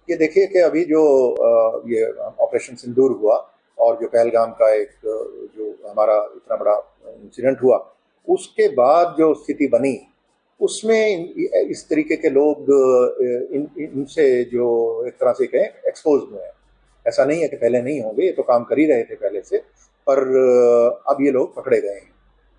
ये देखिए कि अभी जो ये ऑपरेशन सिंदूर हुआ और जो पहलगाम का एक जो हमारा इतना बड़ा इंसिडेंट हुआ, उसके बाद जो स्थिति बनी, उसमें इस तरीके के लोग इनसे जो एक तरह से कहें एक्सपोज हुए हैं। ऐसा नहीं है कि पहले नहीं होंगे, ये तो काम कर ही रहे थे पहले से, पर अब ये लोग पकड़े गए हैं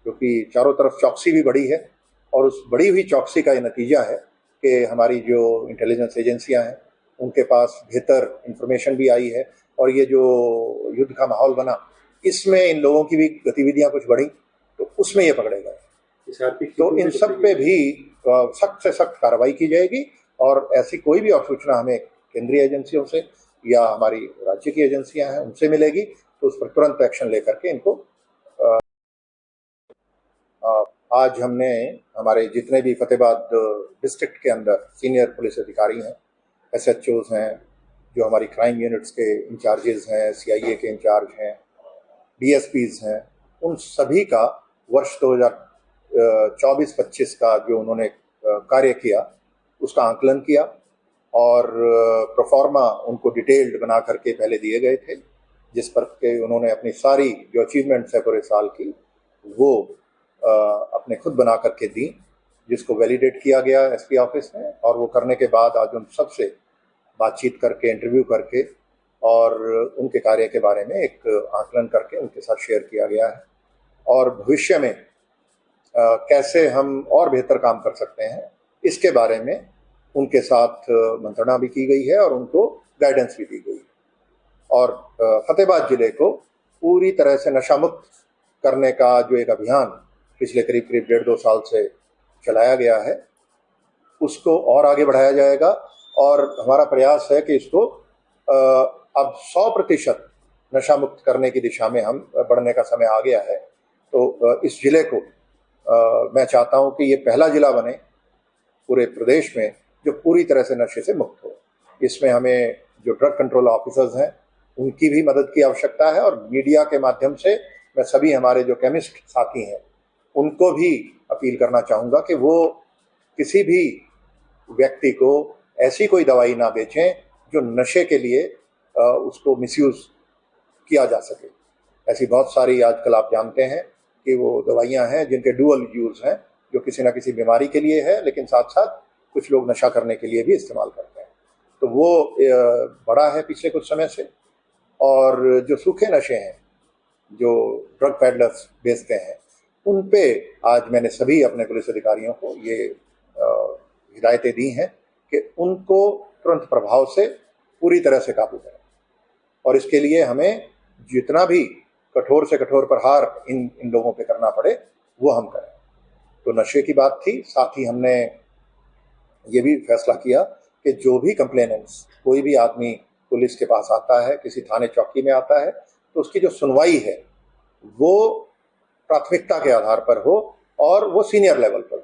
क्योंकि चारों तरफ चौकसी भी बढ़ी है और उस बढ़ी हुई चौकसी का ये नतीजा है कि हमारी जो इंटेलिजेंस एजेंसियां हैं उनके पास बेहतर इंफॉर्मेशन भी आई है और ये जो युद्ध का माहौल बना, इसमें इन लोगों की भी गतिविधियां कुछ बढ़ी, तो उसमें ये पकड़े गए। तो इन सब पे भी सख्त से सख्त कार्रवाई की जाएगी और ऐसी कोई भी सूचना हमें केंद्रीय एजेंसियों से या हमारी राज्य की एजेंसियां हैं उनसे मिलेगी तो उस पर तुरंत एक्शन लेकर के इनको आज हमने हमारे जितने भी फतेहाबाद डिस्ट्रिक्ट के अंदर सीनियर पुलिस अधिकारी हैं, SHOs हैं, जो हमारी क्राइम यूनिट्स के इंचार्जेस हैं, CIA के इंचार्ज हैं, DSPs हैं, उन सभी का वर्ष 2024-25 का जो उन्होंने कार्य किया उसका आंकलन किया और प्रोफॉर्मा उनको डिटेल्ड बना करके पहले दिए गए थे, जिस पर के उन्होंने अपनी सारी जो अचीवमेंट्स है पूरे साल की वो अपने खुद बना करके दी, जिसको वैलिडेट किया गया SP ऑफिस में और वो करने के बाद आज उन सबसे बातचीत करके इंटरव्यू करके और उनके कार्य के बारे में एक आंकलन करके उनके साथ शेयर किया गया है और भविष्य में कैसे हम और बेहतर काम कर सकते हैं इसके बारे में उनके साथ मंत्रणा भी की गई है और उनको गाइडेंस भी दी गई है। और फतेहाबाद जिले को पूरी तरह से नशा मुक्त करने का जो एक अभियान पिछले करीब 1.5-2 साल से चलाया गया है, उसको और आगे बढ़ाया जाएगा और हमारा प्रयास है कि इसको अब 100% नशा मुक्त करने की दिशा में हम बढ़ने का समय आ गया है। तो इस जिले को मैं चाहता हूं कि ये पहला जिला बने पूरे प्रदेश में जो पूरी तरह से नशे से मुक्त हो। इसमें हमें जो ड्रग कंट्रोल ऑफिसर्स हैं उनकी भी मदद की आवश्यकता है और मीडिया के माध्यम से मैं सभी हमारे जो केमिस्ट साथी हैं उनको भी अपील करना चाहूँगा कि वो किसी भी व्यक्ति को ऐसी कोई दवाई ना बेचें जो नशे के लिए उसको मिसयूज़ किया जा सके। ऐसी बहुत सारी आजकल आप जानते हैं कि वो दवाइयाँ हैं जिनके डुअल यूज़ हैं, जो किसी न किसी बीमारी के लिए है लेकिन साथ साथ कुछ लोग नशा करने के लिए भी इस्तेमाल करते हैं। तो वो बढ़ा है पिछले कुछ समय से। और जो सूखे नशे हैं जो ड्रग पैडलर्स बेचते हैं उन पे आज मैंने सभी अपने पुलिस अधिकारियों को ये हिदायतें दी हैं कि उनको तुरंत प्रभाव से पूरी तरह से काबू करें और इसके लिए हमें जितना भी कठोर से कठोर प्रहार इन लोगों पे करना पड़े वो हम करें। तो नशे की बात थी, साथ ही हमने ये भी फैसला किया कि जो भी कंप्लेनेंट्स कोई भी आदमी पुलिस के पास आता है, किसी थाने चौकी में आता है, तो उसकी जो सुनवाई है वो प्राथमिकता के आधार पर हो और वो सीनियर लेवल पर हो।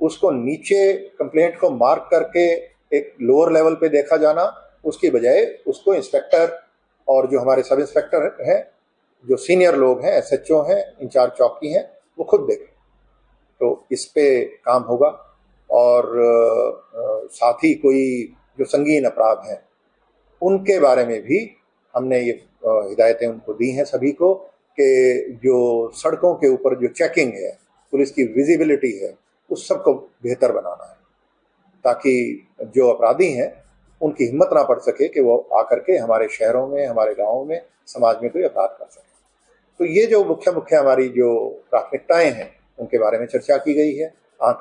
उसको नीचे कंप्लेंट को मार्क करके एक लोअर लेवल पे देखा जाना, उसकी बजाय उसको इंस्पेक्टर और जो हमारे सब इंस्पेक्टर हैं, जो सीनियर लोग हैं, SHO हैं, इंचार्ज चौकी हैं, वो खुद देखें। तो इस पे काम होगा और साथ ही कोई जो संगीन अपराध हैं उनके बारे में भी हमने ये हिदायतें उनको दी हैं सभी को कि जो सड़कों के ऊपर जो चेकिंग है, पुलिस की विजिबिलिटी है, उस सब को बेहतर बनाना है ताकि जो अपराधी हैं उनकी हिम्मत ना पड़ सके कि वो आकर के हमारे शहरों में, हमारे गाँवों में, समाज में कोई अपराध कर सके। तो ये जो मुख्य हमारी जो प्राथमिकताएं हैं उनके बारे में चर्चा की गई है। आंकलन